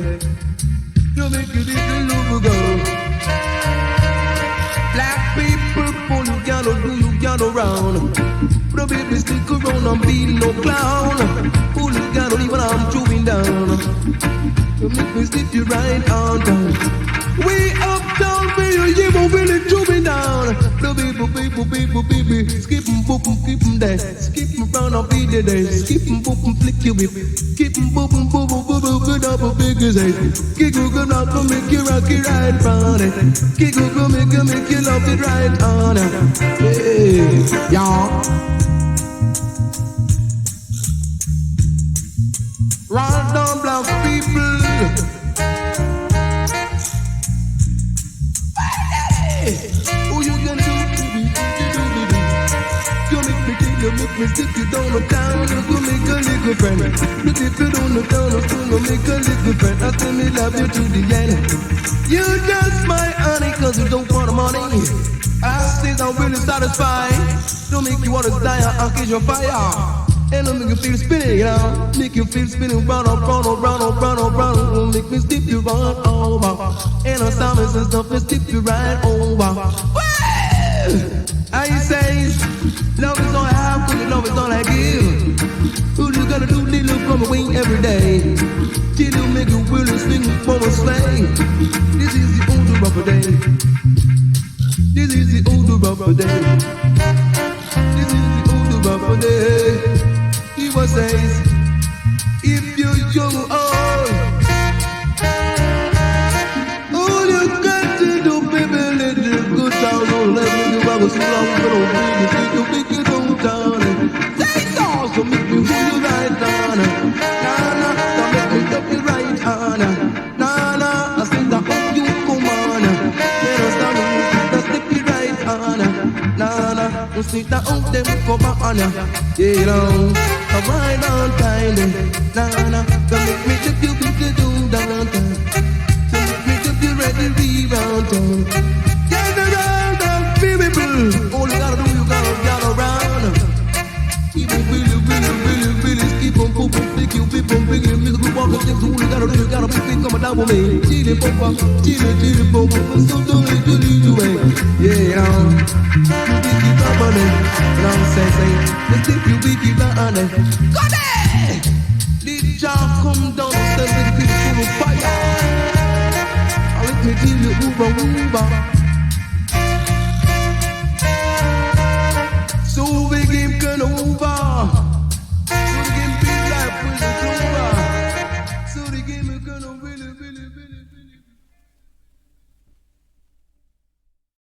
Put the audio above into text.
baby. You make it in the look girl. Black people pull you down, do you down around. The baby stick around and be no clown. Pull you down, even I'm chewing down. You make me stick you right on down. We uptown, baby, you won't really chewing down. The baby, skip 'em, boop 'em, keep 'em there. Skip 'em round and beat the day. Skip 'em, boop 'em, flick you whip. Keep 'em, boop 'em, boop 'em, boop 'em, good up a big as head. Giggle, good up, go make you rock it right round it. Giggle, go make you love it right on it. Hey, y'all. Right down, black people. Who you gonna do? You make me stick you down the town. You gonna make a little friend. But if you don't know down, I'm gonna make a little friend. I still me love you to the end. You just my honey, cause you don't want the money. I say I'm really satisfied. Don't make you wanna die, I'll catch your fire. And I'll make you feel spinning, you know. Make you feel spinning round, round. Make me skip you right over. And on summers and stuff, and skip you right over. Well, I say, love is all I have, cause love is all I give. Who you gotta do, little from a wing every day. Till you make you really swing for a sleigh. This is the older rubber day. This is the older rubber day. This is the older rubber day. He was says, if you're young or old, all you got to do, baby, let it go down. Don't let me go out so long, but don't make you don't down. Say so, so make me hold you right down. Nah, don't make me stop you right on. Nah, I say that hope you come on. Let us down, let's stick you right on. Nah, you see that hope them come on. Yeah, you know. Right on time, nah, don't make me just you do down. Don't make me just you ready to round town. Get around and people. All you gotta do, you gotta get around. Keep on really, keep on pooping, pick you, keep on picking, make you walk and think. All you gotta do, you gotta be coming down with me. Chili pop, so don't let you lead the way. Yeah, you keep up on it. Now say, let's take you keep on it. Got it! The job come down and send the people to fire. I'll let me tell you over. So we give kind of